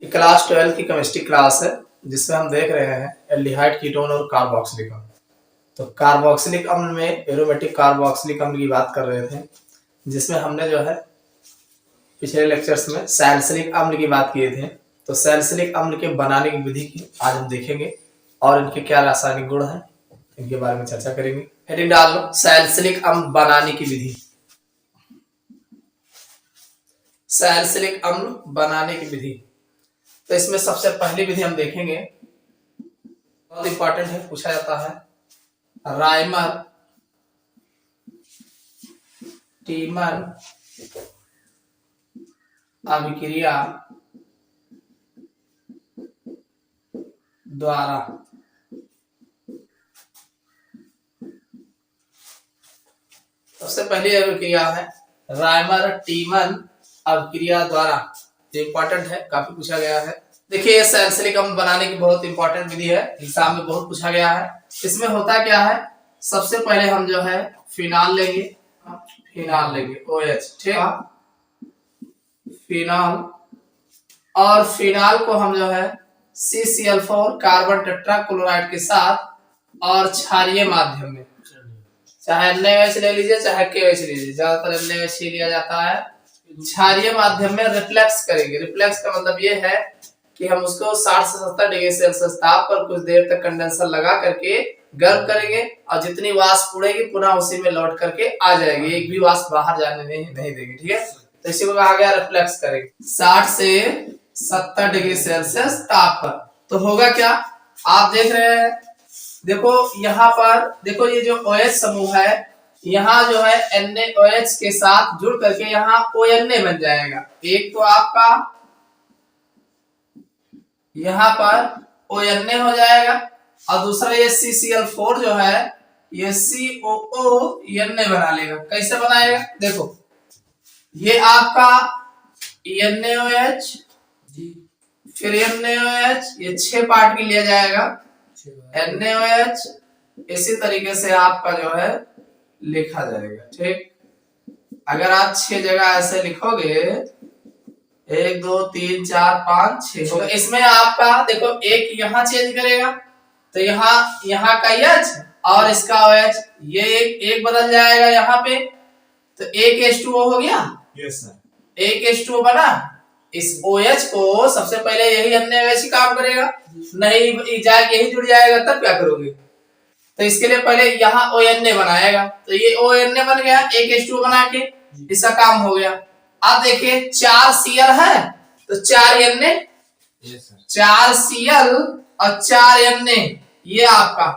Class 12 की chemistry class है जिसमें हम देख रहे हैं एल्डिहाइड कीटोन और कार्बोक्सिलिक अम्ल। तो कार्बोक्सिलिक अम्ल में एरोमेटिक कार्बोक्सिलिक अम्ल की बात कर रहे थे, जिसमें हमने जो है पिछले लेक्चर्स में सैलिसिलिक अम्ल की बात किए थे। तो सैलिसिलिक अम्ल के बनाने की विधि की आज हम देखेंगे और इनके क्या रासायनिक गुण हैं इनके बारे में चर्चा करेंगे। हेडिंग डाल लो, सैलिसिलिक अम्ल बनाने की विधि। सैलिसिलिक अम्ल बनाने की विधि, तो इसमें सबसे पहली विधि हम देखेंगे, बहुत इंपॉर्टेंट है, पूछा जाता है। राइमर टीमर अभिक्रिया द्वारा सबसे पहली अभिक्रिया है राइमर टीमर अभिक्रिया द्वारा। इंपॉर्टेंट है, काफी पूछा गया है। देखिए सैलिसिलिक अम्ल बनाने की बहुत इंपॉर्टेंट विधि है, एग्जाम में बहुत पूछा गया है। इसमें होता क्या है, सबसे पहले हम जो है फिनाल लेंगे, OH, ठीक है, फिनाल, और फिनाल को हम जो है CCl4 कार्बन टेट्राक्लोराइड के साथ और क्षारीय माध्यम में, चाहे NaOH ले लीजिए चाहे KOH ले लीजिए, ज्यादातर NaOH ही लिया जाता है, क्षारीय माध्यम में रिफ्लेक्स करेंगे। रिफ्लेक्स का मतलब ये है कि हम उसको 60 से 70 डिग्री सेल्सियस ताप पर कुछ देर तक कंडेंसर लगा करके गर्म करेंगे और जितनी वाष्प उड़ेगी पुनः उसी में लौट करके आ जाएगी, एक भी वाष्प बाहर जाने नहीं देगी, ठीक है। तो इसी को कहा गया रिफ्लेक्स करेंगे 60 से 70 डिग्री सेल्सियस ताप पर। तो होगा क्या, आप देख रहे हैं, देखो यहाँ पर देखो, ये जो OH समूह है यहाँ जो है NaOH के साथ जुड़ करके यहाँ ONA बन जाएगा। एक तो आपका यहाँ पर ONA हो जाएगा और दूसरा ये CCl4 जो है ये COONA बना लेगा। कैसे बनाएगा, देखो ये आपका NaOH फिर NaOH, ये 6 पार्ट की लिया जाएगा NaOH, इसी तरीके से आपका जो है लिखा जाएगा, ठीक। अगर आप 6 जगह ऐसे लिखोगे, 1 2 3 4 5 6, तो इसमें आपका देखो एक यहाँ चेंज करेगा, तो यहाँ का H और इसका OH, ये एक बदल जाएगा यहाँ पे, तो एक H2O हो गया। यस सर, एक H2O बना। इस OH को सबसे पहले यही NaOH ही काम करेगा, नहीं जाके यही जुड़ जाएगा, तब क्या करोगे। तो इसके लिए पहले यहाँ ONA बनाएगा, तो ये ONA बन गया, एक H2O बना के इसका काम हो गया। अब देखिए 4 Cl है तो 4 Na, 4 Cl और 4 Na, ये आपका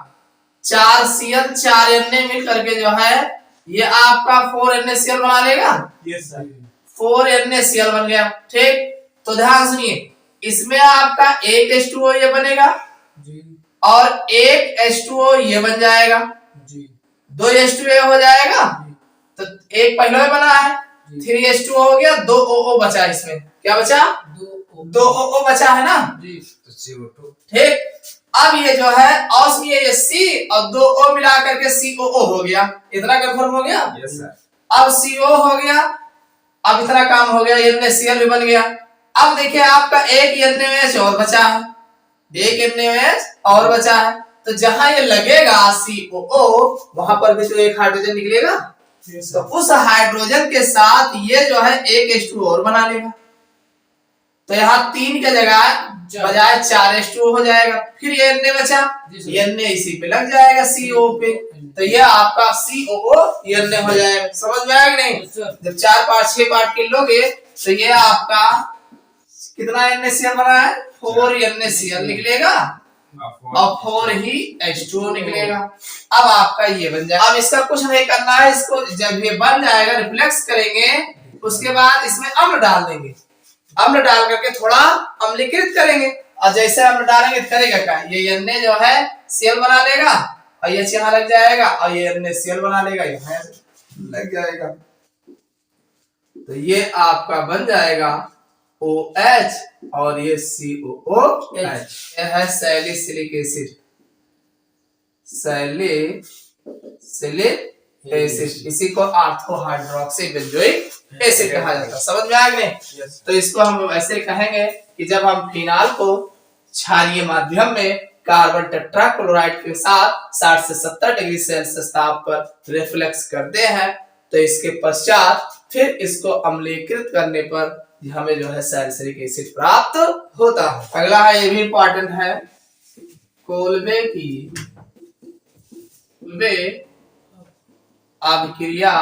4 Cl 4 Na मिल करके जो है ये आपका 4 NaCl बना लेगा। यस सर, 4 NaCl बन गया, ठीक। तो ध्यान सुनिए, इसमें आपका एक H2O ये बनेगा जी, और एक H2O ये बन जाएगा जी, 2 H2O हो जाएगा जी। तो एक पहले बना है, 3 H2O हो गया, 2 OO बचा, इसमें क्या बचा, 2 OO बचा है ना जी, तो CO2, ठीक। अब ये जो है और ये C और 2 O मिला करके COO हो गया, इतना कंफर्म हो गया। यस सर, अब CO हो गया, अब इतना काम हो गया, NaCl भी बन गया। अब देखिए आपका एक NaOH और बचा है, एक NaOH और बचा है, तो जहां ये लगेगा COO वहां पर भी तो एक हाइड्रोजन निकलेगा। तो उस हाइड्रोजन के साथ ये जो है एक H2O और बना लेगा, तो यहाँ 3 के जगह बजाय 4 H2O हो जाएगा। फिर ये Na बचा, ये Na इसी पे लग जाएगा CO पे, तो ये आपका COO Na हो जाएगा। समझ में आया कि नहीं। जब 4 पार्ट 6 पार्ट के लोगे तो ये आपका कितना NaCl बना है, 4 NaCl निकलेगा और 4 ही H2O निकलेगा। अब आपका ये बन जाएगा। अब इसका कुछ नहीं करना है, इसको जब ये बन जाएगा रिफ्लेक्स करेंगे, उसके बाद इसमें अम्ल डाल देंगे, अम्ल डाल करके थोड़ा अम्लीकृत करेंगे, और जैसे अम्ल डालेंगे करेगा क्या, ये Na जो है Cl बना लेगा और ये यहाँ लग जाएगा और ये NaCl बना लेगा, यहाँ लग जाएगा, तो ये आपका बन जाएगा OH और ये COOH। यह है सैलिसिलिक एसिड, सैलिसिलिक एसिड, इसी को ऑर्थो हाइड्रोक्सी बेंजोइक एसिड कहा जाता है। समझ में आ गए? तो इसको हम ऐसे कहेंगे कि जब हम फिनाल को क्षारीय माध्यम में कार्बन टेट्राक्लोराइड के साथ 60 से 70 डिग्री सेल्सियस ताप पर रिफ्लेक्स करते हैं, तो इसके पश्चात फिर इसको अम्लीकृत करने पर हमें जो है सैलिसिलिक एसिड प्राप्त होता है। अगला है, ये भी इंपॉर्टेंट है, कोल्बे की अभिक्रिया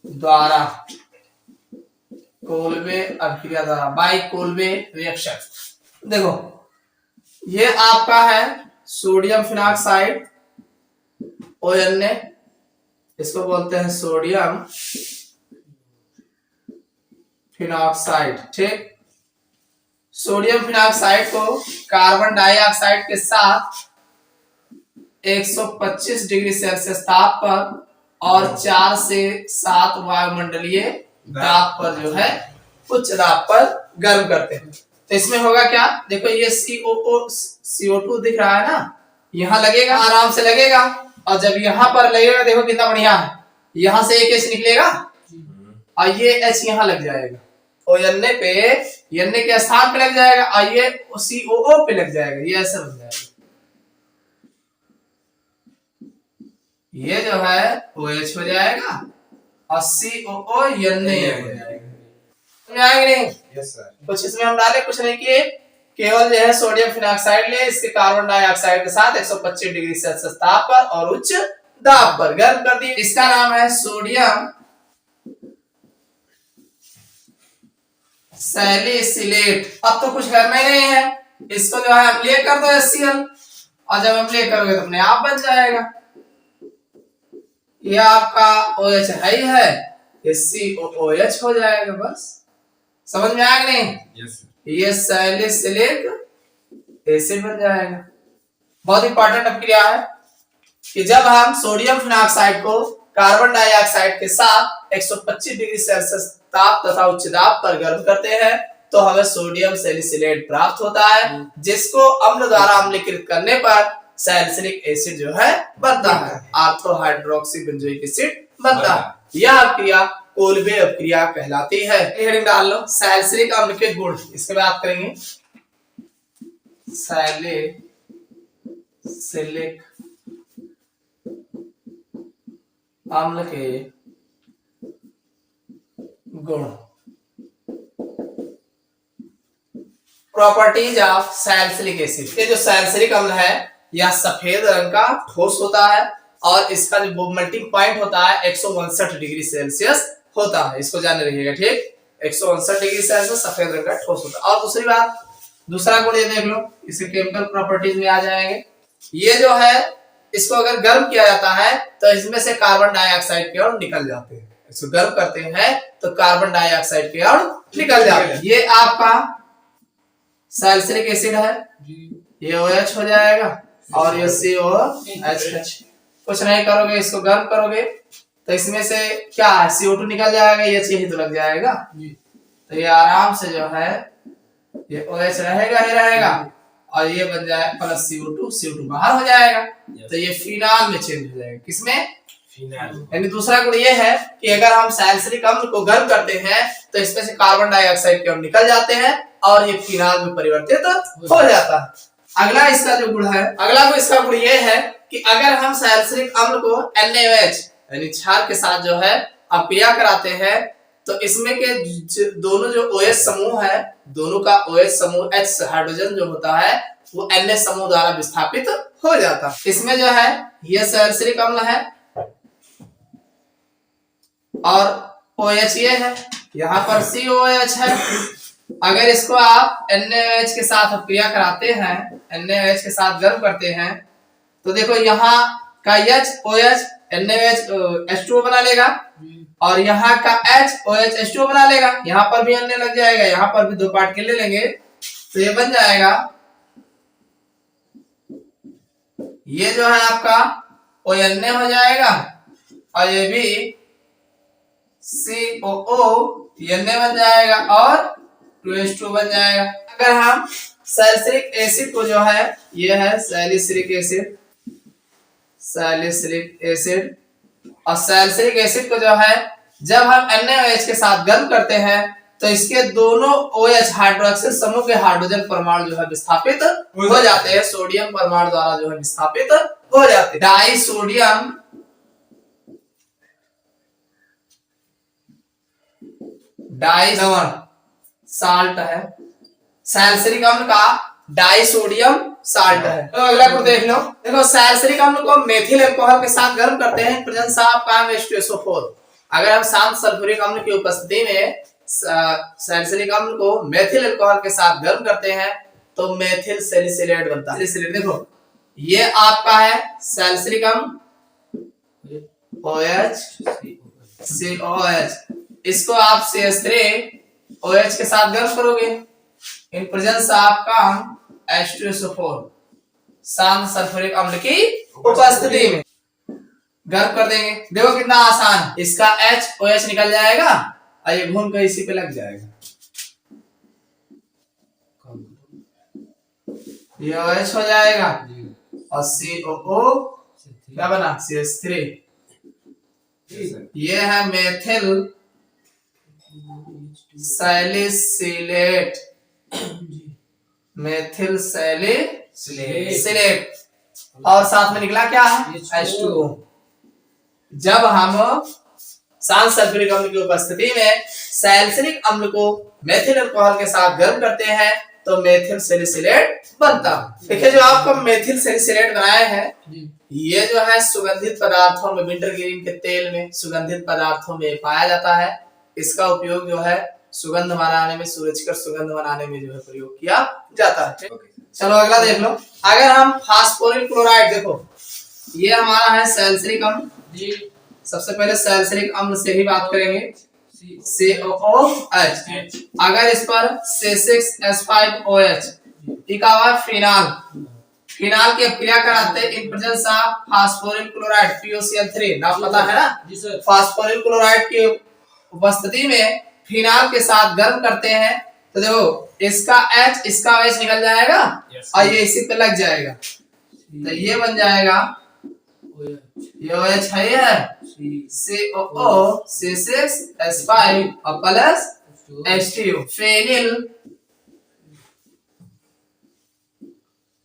द्वारा, कोल्बे अभिक्रिया द्वारा, बाय कोल्बे रिएक्शन। देखो ये आपका है सोडियम फिनॉक्साइड ONA, इसको बोलते हैं सोडियम फिनॉक्साइड। ठीक, सोडियम फिनॉक्साइड को कार्बन डाइऑक्साइड के साथ 125 डिग्री सेल्सियस ताप पर और 4 से 7 वायुमंडलीय दाब पर जो है उच्च दाब पर गर्म करते हैं। तो इसमें होगा क्या, देखो ये CO2 दिख रहा है ना, यहाँ लगेगा, आराम से लगेगा, और जब यहाँ पर लगेगा देखो कितना बढ़िया है, यहाँ से एक H निकलेगा और ये H यहाँ लग जाएगा, और Na पे, Na के स्थान पे लग जाएगा, और ये COO पे लग जाएगा, ये ऐसे बन जाएगा। ये जो है OH हो जाएगा और COO Na हो जाएगा। नहीं? Yes sir. कुछ इसमें हम डाले, कुछ नहीं किए, केवल जो है सोडियम फिनॉक्साइड ले, इसके कार्बन डाइऑक्साइड के साथ 125 डिग्री सेल्सियस ताप पर और उच्च दाब पर गर्म कर दिए। इसका नाम है सोडियम सैलिसिलेट। अब तो कुछ करना ही नहीं है, इसको जो है अम्लीय कर दो HCl, और जब अम्लीय करोगे तो अपने आप बन जाएगा। ये आपका OH है, ये COOH हो जाएगा। बस समझ में आया कि नहीं? Yes sir. ये सैलिसिलिक एसिड बन जाएगा। बहुत इंपॉर्टेंट अभिक्रिया है कि जब हम सोडियम फिनॉक्साइड को कार्बन डाइऑक्साइड के साथ 125 डिग्री सेल्सियस ताप तथा उच्च दाब पर गर्म करते हैं, तो हमें सोडियम सैलिसिलेट प्राप्त होता है, जिसको अम्ल द्वारा अम्लीकृत करने पर सैलिसिलिक एसिड जो है बनता है, ऑर्थो हाइड्रोक्सी बेंजोइक एसिड बनता है। यह अभिक्रिया कोल्बे अभिक्रिया कहलाती है। हेडिंग डाल लो, सैलिसिलिक अम्ल के गुण, इसके बात करेंगे। सैलिसिलिक अम्ल के गुण, प्रॉपर्टीज ऑफ सैलिसिलिक एसिड। ये जो सैलिसिलिक अम्ल है यह सफेद रंग का ठोस होता है, और इसका जो मेल्टिंग पॉइंट होता है 159 डिग्री सेल्सियस होता है, इसको जाने रखिएगा। ठीक, 159 डिग्री सेल्सियस सफेद रंग का ठोस होता है। और दूसरी बात, दूसरा गुण ये देख लो, इसके केमिकल प्रॉपर्टीज में आ जाएंगे। ये जो है इसको अगर गर्म किया जाता है तो इसमें से कार्बन डाइऑक्साइड के अणु निकल जाते हैं। इसको गर्म करते हैं तो कार्बन डाइऑक्साइड के अणु निकल जाते हैं। ये आपका सैलिसिलिक एसिड है, ये OH हो जाएगा, और ये COOH। कुछ नहीं करोगे, इसको गर्म करोगे तो इसमें से क्या है, CO2 निकल जाएगा, ये यही तो लग जाएगा, तो ये आराम से जो है ये OH रहेगा ही रहेगा, और ये बन जाए प्लस CO2 बाहर हो जाएगा, तो ये फिनाल में चेंज हो जाएगा। किसमें? फिनाल। यानी दूसरा गुण ये है कि अगर हम सैलिसिलिक अम्ल को गर्म करते हैं तो इसमें से कार्बन डाइऑक्साइड के अणु निकल जाते हैं और ये फिनाल में परिवर्तित हो जाता है। अगला इसका जो गुण है, अगला को इसका गुण ये है कि अगर हम सैलिसिलिक अम्ल को NaOH यानी क्षार के साथ जो है अभिक्रिया कराते हैं, तो इसमें के दोनों जो OH समूह है, दोनों का OH समूह H हाइड्रोजन जो होता है वो Na समूह द्वारा विस्थापित हो जाता है। इसमें जो है ये सैलिसिलिक अम्ल है और OH ये है, यहाँ पर COOH है। अगर इसको आप NaOH के साथ अभिक्रिया कराते हैं, NaOH के साथ गर्म करते हैं, तो देखो यहाँ का OH NaOH H2O बना लेगा, और यहाँ का OH H2O बना लेगा, यहाँ पर भी Na लग जाएगा, यहाँ पर भी 2 पार्ट के ले लेंगे, तो ये बन जाएगा, ये जो है आपका ONA हो जाएगा, और ये भी COO बन जाएगा, और 2H2 बन जाएगा। अगर हम सैलिसिलिक एसिड को जो है, ये है सैलिसिलिक एसिड, सैलिसिलिक एसिड। और सैलिसिलिक एसिड को जो है जब हम NaOH के साथ गर्म करते हैं तो इसके दोनों OH हाइड्रोक्सिल समूह के हाइड्रोजन परमाणु जो है विस्थापित हो जाते हैं, सोडियम परमाणु द्वारा जो है विस्थापित हो जाते हैं। डाई सोडियम डाई लवण साल्ट है, सैलिसिलिक अम्ल का डाई सोडियम साल्ट है। तो अगला को देख लो। देखो सैलिसिलिक अम्ल को मेथिल अल्कोहल के साथ गर्म करते हैं, प्रेजेंस ऑफ काम H2SO4। अगर हम शांत सल्फ्यूरिक अम्ल की उपस्थिति में सैलिसिलिक अम्ल को मेथिल अल्कोहल के साथ गर्म करते हैं तो मेथिल सैलिसिलेट बनता है। देखो ये आपका है सैलिसिलिक अम्ल OH COH, इसको आप CH3OH के साथ गर्म करोगे इन प्रेजेंस ऑफ काम H2SO4 शांत सल्फ्यूरिक अम्ल की उपस्थिति में गर्म कर देंगे। देखो कितना आसान, इसका OH निकल जाएगा और ये घूम कर इसी पे लग जाएगा, ये OH हो जाएगा और COO क्या बना CH3। ये है मेथिल सैलिसिलेट, मेथिल सैलिसिलेट और साथ में निकला क्या है H2O। जब हम शांत सल्फ्यूरिक अम्ल की उपस्थिति में सैलिसिलिक अम्ल को मेथिल अल्कोहल के साथ गर्म करते हैं तो मेथिल सैलिसिलेट बनता है। देखिए जो आपको मेथिल सैलिसिलेट बनाए हैं ये जो है सुगंधित पदार्थों में, विंटरग्रीन के तेल में, सुगंधित पदार्थों में पाया जाता है। इसका उपयोग जो है सुगंध बनाने में, सूरजकर सुगंध बनाने में जो है प्रयोग किया जाता है। चलो अगला देख लो। अगर हम फास्फोरिल क्लोराइड, देखो ये हमारा है सैलिसिलिक अम्ल जी। सबसे पहले सैलिसिलिक अम्ल से ही बात करेंगे, COOH। अगर इस पर C6H5OH लिखा हुआ फिनाल, फिनाल की क्रिया कराते in presence of phosphoryl chloride FeOCl3, नाम पता है ना जी सर। फास्फोरिल क्लोराइड की उपस्थिति में फिनाल के साथ गर्म करते हैं तो देखो इसका H इसका OH निकल जाएगा और ये इसी पे लग जाएगा तो ये बन जाएगा, ये OH है COO C6H5 और प्लस H2O, फेनिल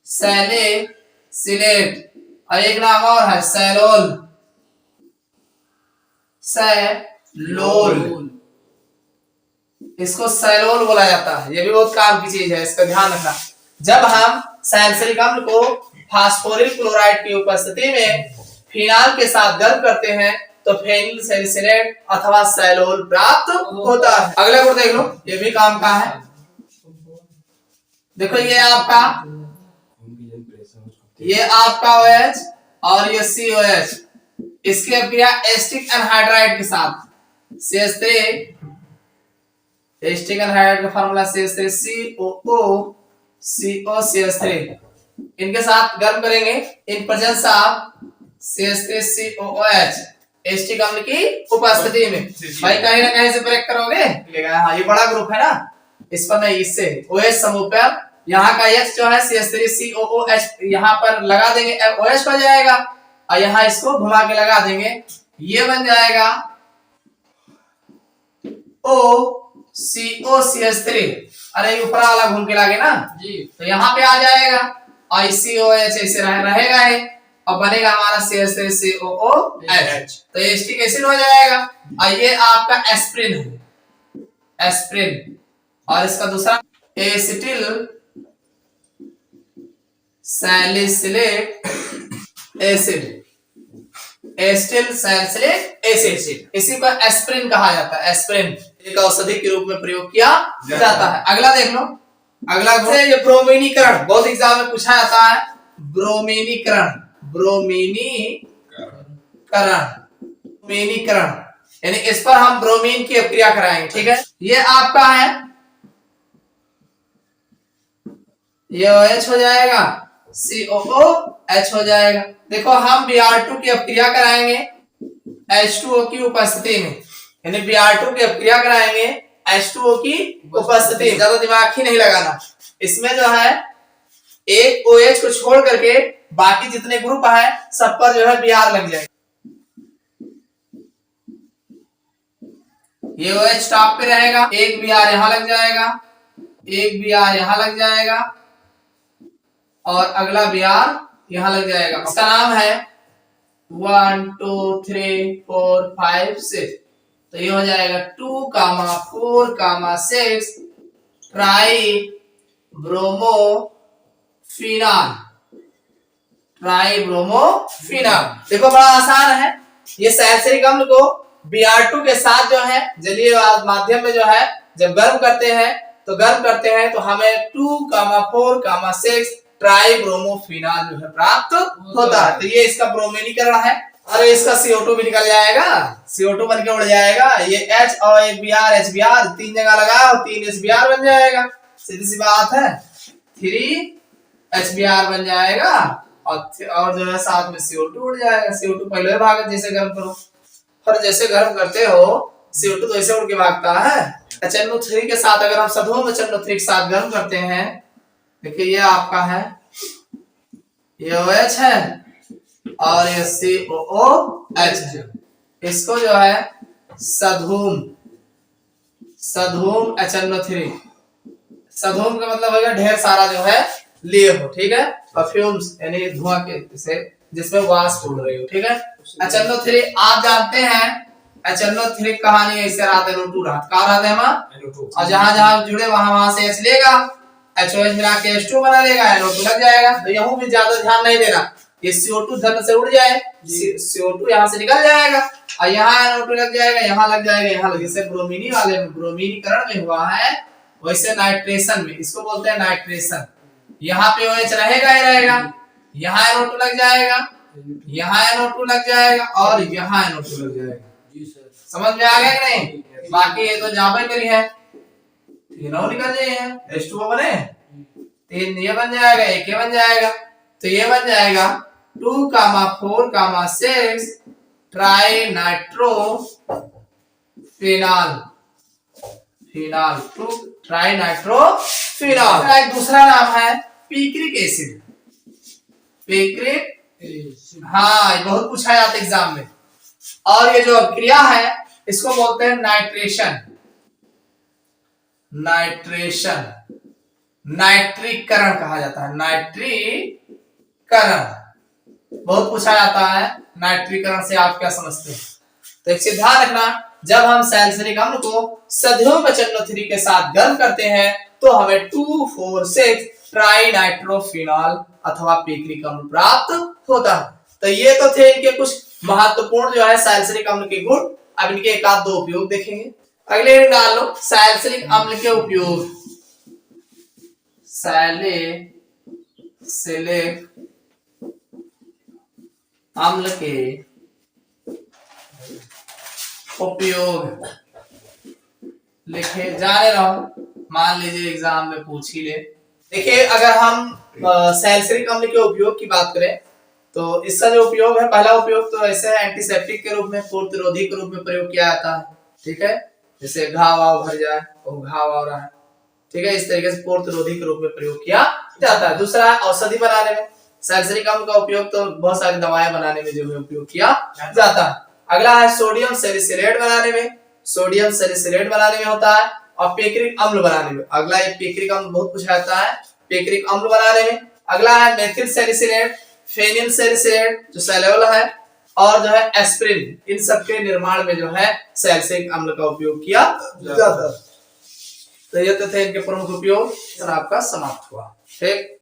सैलिसिलेट। और एक नाम और है सैलोल, सैलोल, इसको सैलोल बोला जाता है। ये भी बहुत काम की चीज है, इसका ध्यान रखना। जब हम सैलिसिलिक अम्ल को फास्फोरिल क्लोराइड की उपस्थिति में फिनाल के साथ गर्म करते हैं तो फेनिल सैलिसिलेट अथवा सैलोल प्राप्त होता है। अगले को देख लो, ये भी काम का है। देखो ये आपका OH और ये COH, इसकी अभिक्रिया एसिटिक एनहाइड्राइड के साथ CH3, एसिटिक एनहाइड्राइड का फार्मूला CH3 COO COCH3, इनके साथ गर्म करेंगे इन प्रेजेंस ऑफ CH3COOH एसिटिक अम्ल की उपस्थिति में। भाई कहीं ना कहीं से ब्रेक करोगे मिलेगा। हाँ ये बड़ा ग्रुप है ना, इस पर नहीं, इससे OH समूह पर यहाँ का H जो है CH3COOH यहाँ पर लगा देंगे, OH हो जाएगा और यहाँ इसको घुमा के लगा देंगे, ये बन जाएगा OCOCH3। अरे ऊपर वाला घूम के लागे ना जी, तो यहाँ पे आ जाएगा और COH ऐसे रहेगा ही और बनेगा हमारा CH3COOH, तो एसिटिक एसिड हो जाएगा। और ये आपका एस्प्रिन है, एस्प्रिन, और इसका दूसरा acetyl salicylic acid, acetyl salicylic acid, इसी को एस्प्रिन कहा जाता है। एस्प्रिन एक औषधि के रूप में प्रयोग किया जाता है। अगला देख लो, अगला ये ब्रोमीनीकरण, बहुत एग्जाम में पूछा जाता है। ब्रोमीनीकरण, ब्रोमीनीकरण यानी इस पर हम ब्रोमीन की अभिक्रिया कराएंगे, ठीक है। ये आपका है, ये OH हो जाएगा, COOH हो जाएगा। देखो हम Br2 की अभिक्रिया कराएंगे H2O की उपस्थिति में, यानी Br2 की अभिक्रिया कराएंगे H2O की उपस्थिति में। ज्यादा दिमाग ही नहीं लगाना, इसमें जो है एक OH को छोड़ करके बाकी जितने ग्रुप है सब पर जो है Br लग जाएगा। ये OH टॉप पे रहेगा, एक Br यहां लग जाएगा, एक Br यहां लग जाएगा और अगला Br यहां लग जाएगा। इसका नाम है 1 2 3 4 5 6। तो ये हो जाएगा 2, 4, 6 ट्राई ब्रोमोफिनॉल। ट्राई ब्रोमोफिनॉल देखो बड़ा आसान है। ये सैलसिलिक अम्ल को Br2 के साथ जो है जलीय माध्यम में जो है जब गर्म करते हैं तो हमें 2, 4, 6 ट्राई ब्रोमोफिनॉल जो है प्राप्त होता है। तो ये इसका ब्रोमीनीकरण है। अरे इसका CO2 भी निकल जाएगा, CO2 बन के उड़ जाएगा। ये H और एक Br HBr 3 जगह लगाओ, 3 HBr बन जाएगा। सीधी सी बात है, 3 HBr बन जाएगा और जो है साथ में CO2 उड़ जाएगा। CO2 पहले भाग जैसे गर्म करो, और जैसे गर्म करते हो CO2 तो ऐसे उड़ के भागता है। HNO3 के साथ अगर हम सधूम HNO3 के साथ गर्म करते हैं, देखिए ये आपका है, ये OH है और ये COOH है। इसको जो है सधूम HNO3, सधूम का मतलब होगा ढेर सारा जो है लिए हो, ठीक है, परफ्यूम्स यानी धुआं के से जिसमें वाष्प उड़ रही हो, ठीक है। HNO3 आप जानते हैं, HNO3 कहानी ऐसे रात NO2 रात का रात है और जहां जुड़े वहां से H लेगा, HOH मिला के H2 बना लेगा, NO2 लग जाएगा। तो यहाँ भी ज्यादा ध्यान नहीं देना, ये CO2 धन से उड़ जाए, CO2 यहाँ से निकल जाएगा और यहाँ NO2 लग जाएगा, यहाँ लग जाएगा, यहाँ लग, जैसे ब्रोमीनी वाले में ब्रोमीनीकरण में हुआ है वैसे नाइट्रेशन में, इसको बोलते हैं नाइट्रेशन। यहाँ पे OH रहेगा ही रहेगा, यहाँ NO2 लग जाएगा, यहाँ NO2 लग जाएगा और यहाँ NO2 लग जाएगा। समझ में आ गया कि नहीं? बाकी ये तो जावे करी है, तीनों निकल जाए H2O बने, 3 ये बन जाएगा, एक ये बन जाएगा। तो ये बन जाएगा 2, 4, 6 tri nitro phenol, 2 tri nitro phenol. एक दूसरा नाम है पिक्रिक एसिड। पिक्रिक, हाँ बहुत पूछा जाता है एग्जाम में। और ये जो क्रिया है इसको बोलते हैं नाइट्रेशन, नाइट्रीकरण कहा जाता है, नाइट्रीकरण बहुत पूछा जाता है। नाइट्रीकरण से आप क्या समझते हैं? तो एक चीज ध्यान रखना, जब हम सैलसिलिक अम्ल को सधूम HNO3 के साथ गर्म करते हैं तो हमें 2, 4, 6 ट्राई नाइट्रोफिनॉल अथवा पिक्रिक अम्ल प्राप्त होता है। तो ये तो थे इनके कुछ महत्वपूर्ण जो है सैलसिलिक अम्ल के गुण। अब इनके एक आध 2 उपयोग देखेंगे। अगले डाल लो सैलसिलिक अम्ल के उपयोग। सैलिसिलिक अम्ल के उपयोग लिखे जाने रहो, मान लीजिए एग्जाम में पूछ ही ले। देखिए अगर हम सैलसिलिक अम्ल के उपयोग की बात करें तो इसका जो उपयोग है, पहला उपयोग तो ऐसे एंटीसेप्टिक के रूप में, प्रतिरोधी के रूप में प्रयोग किया जाता है, ठीक है। जैसे घाव भर जाए तो घाव आ रहा है, ठीक है, इस तरीके से प्रतिरोधी के रूप में प्रयोग किया जाता है। दूसरा औषधि बनाने में सैलसिलिक अम्ल का उपयोग तो बहुत सारी दवाएं बनाने में जो है उपयोग किया जाता है। अगला है सोडियम सैलिसिलेट बनाने में, सोडियम सैलिसिलेट बनाने में होता है और पिक्रिक अम्ल बनाने में। अगला ये पिक्रिक अम्ल बहुत पूछा जाता है, पिक्रिक अम्ल बनाने में। अगला है मेथिल सैलिसिलेट, फेनिल सैलिसिलेट जो सैल्यूल है और जो है एस्पिरिन, इन सब के निर्माण में जो है सैलसिलिक अम्ल का उपयोग किया जाता है। तो ये तो थे इनके प्रमुख उपयोग। आपका समाप्त हुआ, ठीक।